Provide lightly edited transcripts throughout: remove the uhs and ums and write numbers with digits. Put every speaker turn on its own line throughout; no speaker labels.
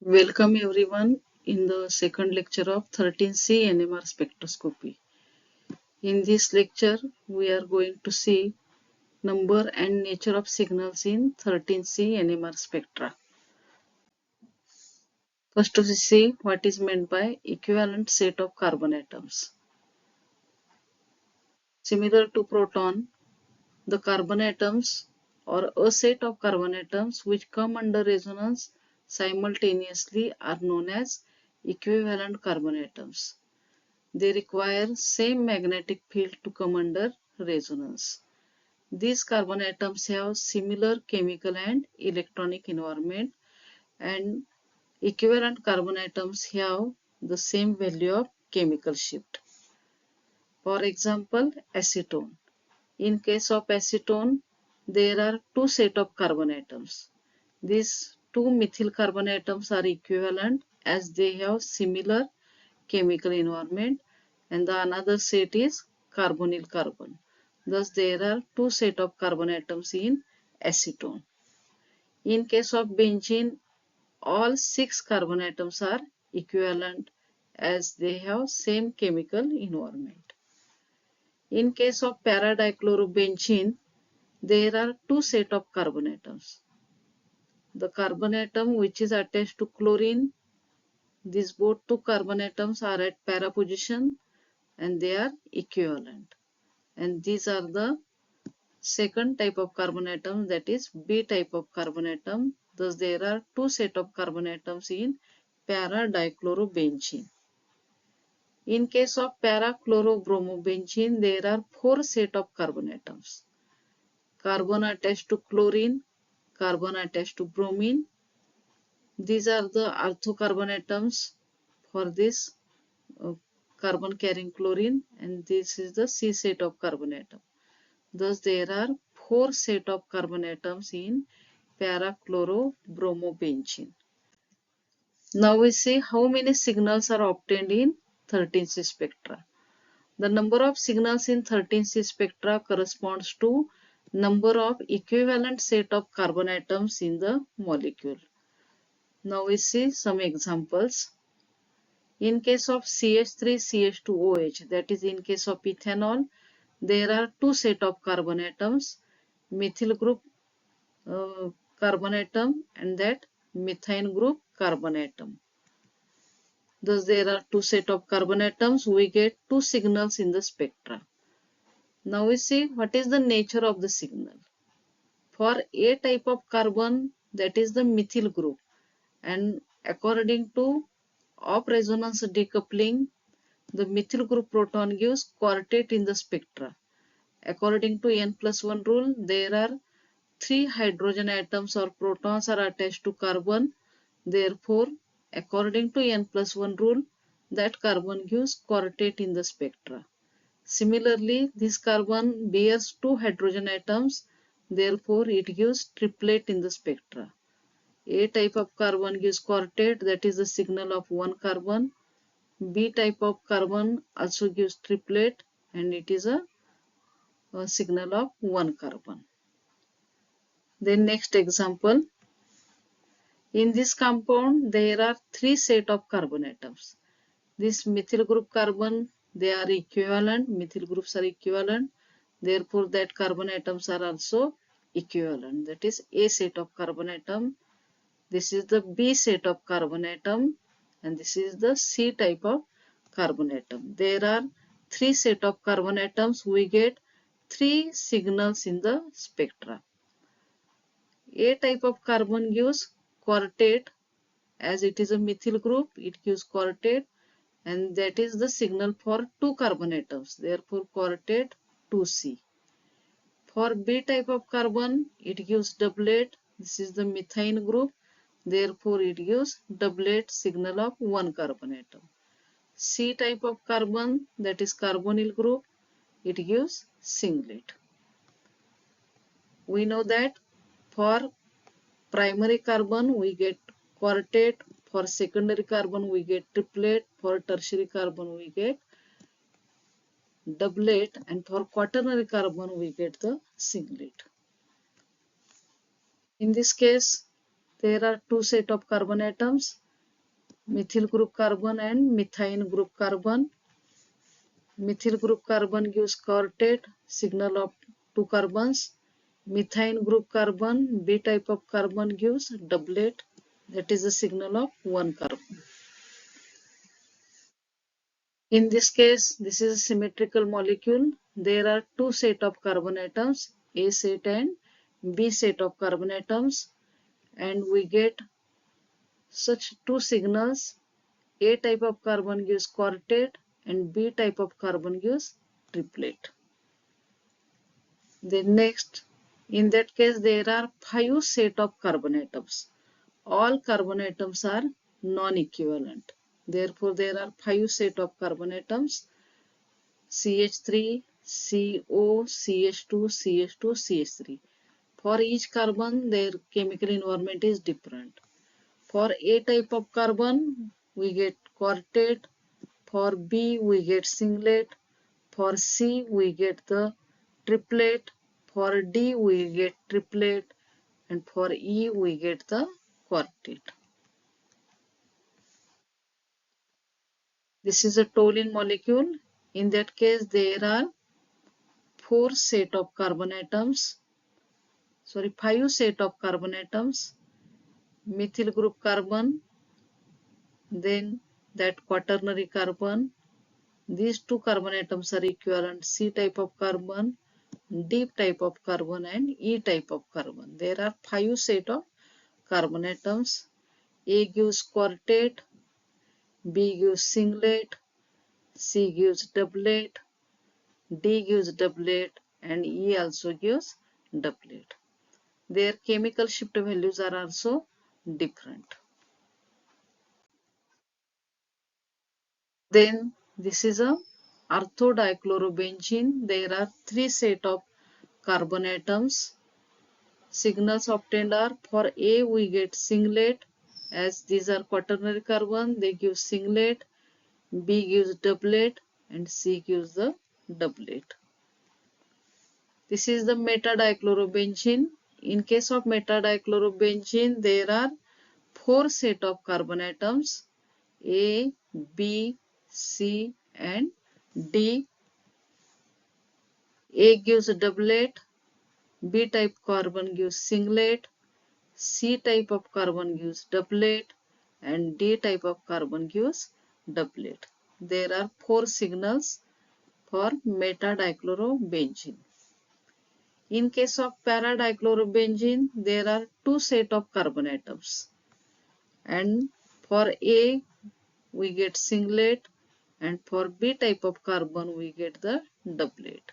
Welcome everyone in the second lecture of 13C NMR spectroscopy. In this lecture, we are going to see number and nature of signals in 13C NMR spectra. First, we see what is meant by equivalent set of carbon atoms. Similar to proton, the carbon atoms or a set of carbon atoms which come under resonance simultaneously are known as equivalent carbon atoms. They require same magnetic field to come under resonance. These carbon atoms have similar chemical and electronic environment, and equivalent carbon atoms have the same value of chemical shift. For example, acetone. In case of acetone, there are two sets of carbon atoms. These two methyl carbon atoms are equivalent as they have similar chemical environment, and the another set is carbonyl carbon. Thus there are two sets of carbon atoms in acetone. In case of benzene, all 6 carbon atoms are equivalent as they have same chemical environment. In case of para-dichlorobenzene, there are two sets of carbon atoms. The carbon atom which is attached to chlorine, these both two carbon atoms are at para position and they are equivalent. And these are the second type of carbon atom, that is B type of carbon atom. Thus there are two sets of carbon atoms in para-dichlorobenzene. In case of para-chlorobromobenzene, there are 4 sets of carbon atoms. Carbon attached to chlorine, carbon attached to bromine. These are the orthocarbon atoms for this carbon carrying chlorine, and this is the C set of carbon atom. Thus there are 4 sets of carbon atoms in para-chlorobromobenzene. Now we see how many signals are obtained in 13C spectra. The number of signals in 13C spectra corresponds to number of equivalent set of carbon atoms in the molecule. Now we see some examples. In case of CH3CH2OH, that is in case of ethanol, there are two sets of carbon atoms, methyl group carbon atom and that methane group carbon atom. Thus there are two sets of carbon atoms, we get two signals in the spectra. Now we see what is the nature of the signal. For A type of carbon, that is the methyl group, and according to off resonance decoupling, the methyl group proton gives quartet in the spectra. According to n+1 rule, there are 3 hydrogen atoms or protons are attached to carbon. Therefore, according to n+1 rule, that carbon gives quartet in the spectra. Similarly, this carbon bears 2 hydrogen atoms. Therefore, it gives triplet in the spectra. A type of carbon gives quartet, that is the signal of one carbon. B type of carbon also gives triplet and it is a signal of one carbon. Then next example. In this compound there are 3 sets of carbon atoms. This methyl group carbon, they are equivalent, methyl groups are equivalent. Therefore that carbon atoms are also equivalent. That is A set of carbon atom. This is the B set of carbon atom and this is the C type of carbon atom. There are 3 sets of carbon atoms. We get 3 signals in the spectra. A type of carbon gives quartet, as it is a methyl group, it gives quartet, and that is the signal for 2 carbon atoms. Therefore quartet 2C. For B type of carbon, it gives doublet. This is the methane group. Therefore it gives doublet signal of 1 carbon atom. C type of carbon, that is carbonyl group, it gives singlet. We know that for primary carbon we get quartet, for secondary carbon we get triplet, for tertiary carbon we get doublet, and for quaternary carbon we get the singlet. In this case, there are 2 sets of carbon atoms. methyl group carbon and methine group carbon. Methyl group carbon gives quartet, signal of 2 carbons. Methine group carbon, B type of carbon gives doublet, that is a signal of 1 carbon. In this case, this is a symmetrical molecule. There are 2 set of carbon atoms, A set and B set of carbon atoms, and we get such 2 signals. A type of carbon gives quartet and B type of carbon gives triplet. Then next, in that case there are 5 set of carbon atoms. All carbon atoms are non-equivalent. Therefore, there are 5 set of carbon atoms: CH3, CO, CH2, CH2, CH3. For each carbon, their chemical environment is different. For A type of carbon, we get quartet. For B, we get singlet. For C, we get the triplet. For D, we get triplet. And for E, we get the quartet. This is a toluene molecule. In that case, there are 5 set of carbon atoms. Methyl group carbon, then that quaternary carbon. These 2 carbon atoms are equivalent: C type of carbon, D type of carbon, and E type of carbon. There are 5 set of carbon atoms. A gives quartet, B gives singlet, C gives doublet, D gives doublet, and E also gives doublet. Their chemical shift values are also different. Then this is a orthodichlorobenzene. There are 3 set of carbon atoms. Signals obtained are: for A we get singlet, as these are quaternary carbon, they give singlet. B gives doublet and C gives the doublet. This is the metadichlorobenzene. In case of metadichlorobenzene, there are 4 set of carbon atoms: A, B, C and D. A gives doublet, B type carbon gives singlet, C type of carbon gives doublet, and D type of carbon gives doublet. There are 4 signals for metadichlorobenzene. In case of paradichlorobenzene, there are 2 set of carbon atoms. And for A, we get singlet, and for B type of carbon, we get the doublet.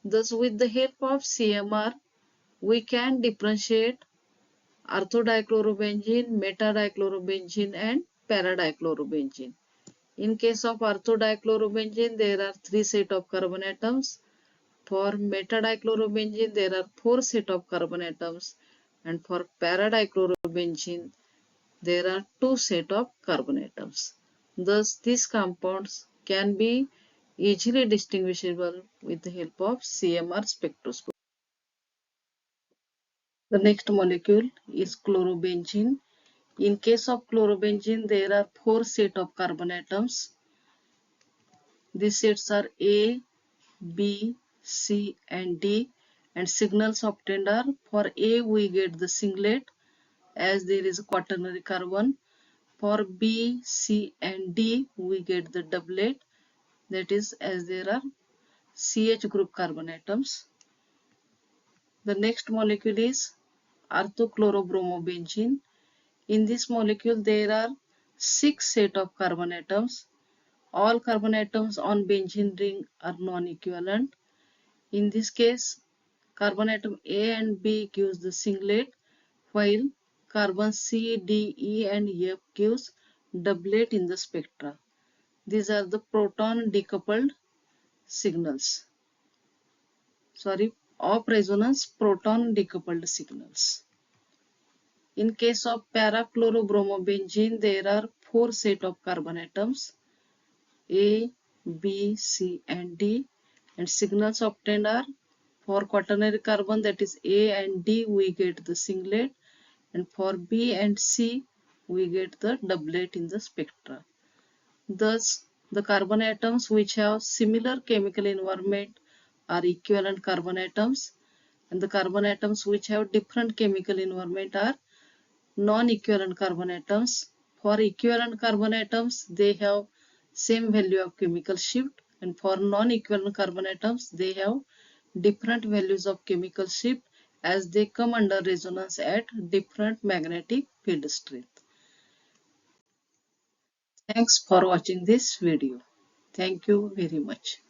Thus, with the help of CMR, we can differentiate orthodichlorobenzene, metadichlorobenzene, and paradichlorobenzene. In case of orthodichlorobenzene, there are 3 set of carbon atoms. For metadichlorobenzene, there are 4 set of carbon atoms. And for paradichlorobenzene, there are 2 set of carbon atoms. Thus, these compounds can be easily distinguishable with the help of CMR spectroscopy. The next molecule is chlorobenzene. In case of chlorobenzene, there are 4 set of carbon atoms. These sets are A, B, C and D, and signals obtained are: for A we get the singlet, as there is a quaternary carbon. For B, C and D we get the doublet, that is, as there are CH group carbon atoms. The next molecule is orthochlorobromobenzene. In this molecule there are 6 set of carbon atoms. All carbon atoms on benzene ring are non-equivalent. In this case, carbon atom A and B gives the singlet, while carbon C, D, E and F gives doublet in the spectra. These are the proton decoupled signals. Off resonance proton decoupled signals. In case of parachlorobromobenzene, there are 4 set of carbon atoms: A, B, C and D, and signals obtained are: for quaternary carbon, that is A and D, we get the singlet, and for B and C we get the doublet in the spectra. Thus, the carbon atoms which have similar chemical environment are equivalent carbon atoms, and the carbon atoms which have different chemical environment are non-equivalent carbon atoms. For equivalent carbon atoms, they have same value of chemical shift, and for non-equivalent carbon atoms, they have different values of chemical shift as they come under resonance at different magnetic field strength. Thanks for watching this video. Thank you very much.